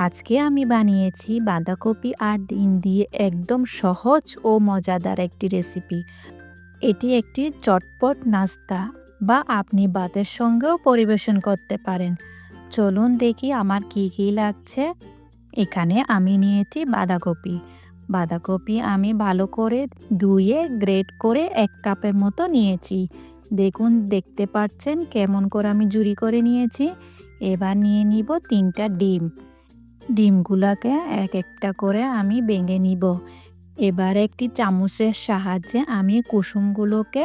আজকে আমি বানিয়েছি বাঁধাকপি আর ডিম দিয়ে একদম সহজ ও মজাদার একটি রেসিপি। এটি একটি চটপট নাস্তা বা আপনি ভাতের সঙ্গেও পরিবেশন করতে পারেন। চলুন দেখি আমার কি কি লাগছে। এখানে আমি নিয়েছি বাঁধাকপি। বাঁধাকপি আমি ভালো করে ধুয়ে গ্রেট করে 1 কাপের মতো নিয়েছি। দেখুন, দেখতে পাচ্ছেন কেমন করে আমি ঝুরি করে নিয়েছি। এবার নিয়ে নিব 3টা ডিম। ডিমগুলোকে এক একটা করে আমি ভেঙে নিব। এবার একটি চামচের সাহায্যে আমি কুসুমগুলোকে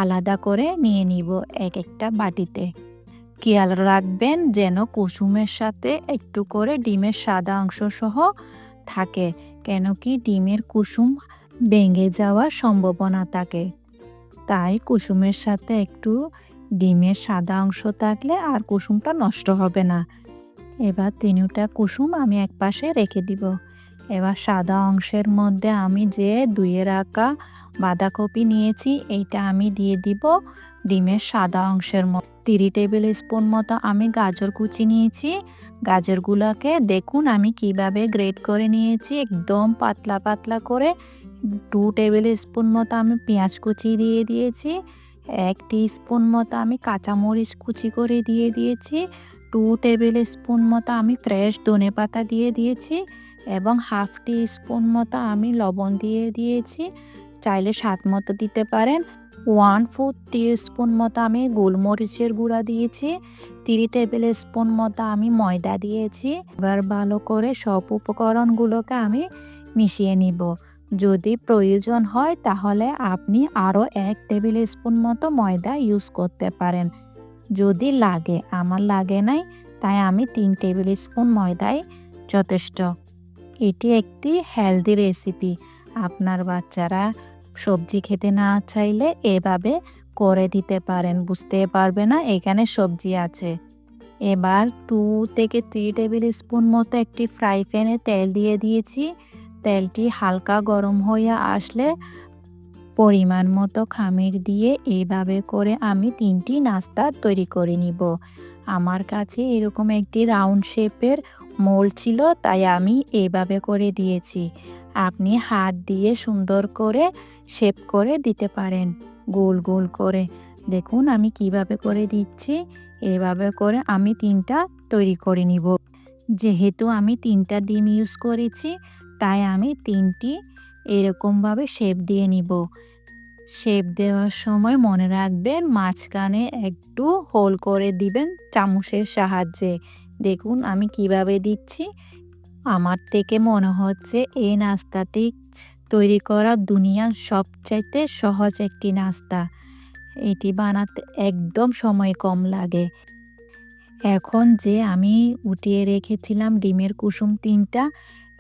আলাদা করে নিয়ে নিব এক একটা বাটিতে। খেয়াল রাখবেন যেন কুসুমের সাথে একটু করে ডিমের সাদা অংশ সহ থাকে, কেন কি ডিমের কুসুম ভেঙে যাওয়ার সম্ভাবনা থাকে। তাই কুসুমের সাথে একটু ডিমের সাদা অংশ থাকলে আর কুসুমটা নষ্ট হবে না। এবার 3টা কুসুম আমি একপাশে রেখে দিব। এবার সাদা অংশের মধ্যে আমি যে ধুয়ে রাখা বাঁধাকপি নিয়েছি এইটা আমি দিয়ে দিব ডিমের সাদা অংশের মধ্যে। 3 টেবিল স্পুন মতো আমি গাজর কুচি নিয়েছি। গাজরগুলোকে দেখুন আমি কিভাবে গ্রেট করে নিয়েছি, একদম পাতলা পাতলা করে। 2 টেবিল স্পুন মতো আমি পেঁয়াজ কুচি দিয়ে দিয়েছি। 1 টিস্পুন মতো আমি কাঁচামরিচ কুচি করে দিয়ে দিয়েছি। 2 টেবিল স্পুন মতো আমি ফ্রেশ ধনেপাতা দিয়ে দিয়েছি এবং 1/2 টিস্পুন মতো আমি লবণ দিয়ে দিয়েছি। চাইলে স্বাদ মতো দিতে পারেন। 1/4 টিস্পুন মতো আমি গোলমরিচের গুঁড়া দিয়েছি। 3 টেবিল স্পুন মতো আমি ময়দা দিয়েছি। এবার ভালো করে সব উপকরণগুলোকে আমি মিশিয়ে নিব। যদি প্রয়োজন হয় তাহলে আপনি আরও 1 টেবিল স্পুন মতো ময়দা ইউজ করতে পারেন। যদি লাগে, আমার লাগে নাই, তাই আমি 3 টেবিল স্পুন ময়দাই যথেষ্ট। এটি একটি হেলদি রেসিপি। আপনার বাচ্চারা সবজি খেতে না চাইলে এভাবে করে দিতে পারেন, বুঝতে পারবে না এখানে সবজি আছে। এবার 2 থেকে 3 টেবিল স্পুন মতো একটি ফ্রাই প্যানে তেল দিয়ে দিয়েছি। তেলটি হালকা গরম হয়ে আসলে পরিমাণ মতো খামির দিয়ে এইভাবে করে আমি 3টি নাস্তা তৈরি করে নিব। আমার কাছে এরকম একটি রাউন্ড শেপের মোল্ড ছিল, তাই আমি এইভাবে করে দিয়েছি। আপনি হাত দিয়ে সুন্দর করে শেপ করে দিতে পারেন, গোল গোল করে। দেখুন আমি কিভাবে করে দিচ্ছি। এভাবে করে আমি 3টা তৈরি করে নিব। যেহেতু আমি 3টা ডিম ইউজ করেছি, তাই আমি 3টি এরকমভাবে শেপ দিয়ে নিব। শেপ দেওয়ার সময় মনে রাখবেন মাঝখানে একটু হোল করে দিবেন চামচের সাহায্যে। দেখুন আমি কিভাবে দিচ্ছি। আমার থেকে মনে হচ্ছে এই নাস্তাটি তৈরি করা দুনিয়ার সবচাইতে সহজ একটি নাস্তা। এটি বানাতে একদম সময় কম লাগে। এখন যে আমি উঠিয়ে রেখেছিলাম ডিমের কুসুম 3টা,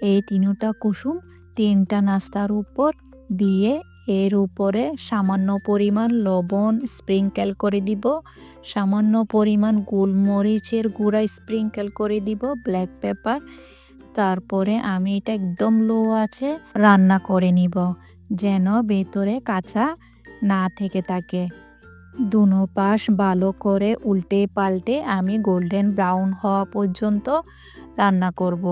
এই 3টা কুসুম 3টা নাস্তার উপর দিয়ে এর উপরে সামান্য পরিমাণ লবণ স্প্রিঙ্কেল করে দিব, সামান্য পরিমাণ গোলমরিচের গুঁড়া স্প্রিঙ্কেল করে দিব, ব্ল্যাক পেপার। তারপরে আমি এটা একদম লো আছে রান্না করে নিব যেন ভেতরে কাঁচা না থেকে থাকে। দুনো পাশ ভালো করে উল্টে পাল্টে আমি গোল্ডেন ব্রাউন হওয়া পর্যন্ত রান্না করব।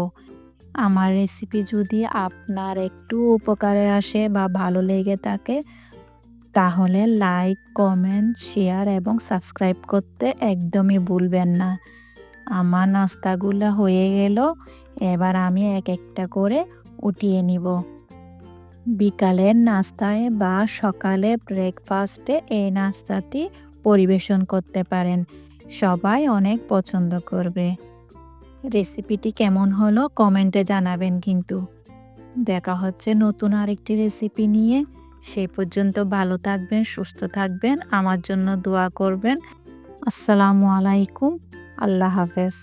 আমার রেসিপি যদি আপনার একটু উপকারে আসে বা ভালো লেগে থাকে তাহলে লাইক, কমেন্ট, শেয়ার এবং সাবস্ক্রাইব করতে একদমই ভুলবেন না। আমার নাস্তাগুলো হয়ে গেল। এবার আমি এক একটা করে উঠিয়ে নিব। বিকালের নাস্তায় বা সকালে ব্রেকফাস্টে এই নাস্তাটি পরিবেশন করতে পারেন। সবাই অনেক পছন্দ করবে। রেসিপিটি কেমন হলো কমেন্টে জানাবেন কিন্তু। দেখা হচ্ছে নতুন আরেকটি রেসিপি নিয়ে। সেই পর্যন্ত ভালো থাকবেন, সুস্থ থাকবেন, আমার জন্য দোয়া করবেন। আসসালামু আলাইকুম। আল্লাহ হাফেজ।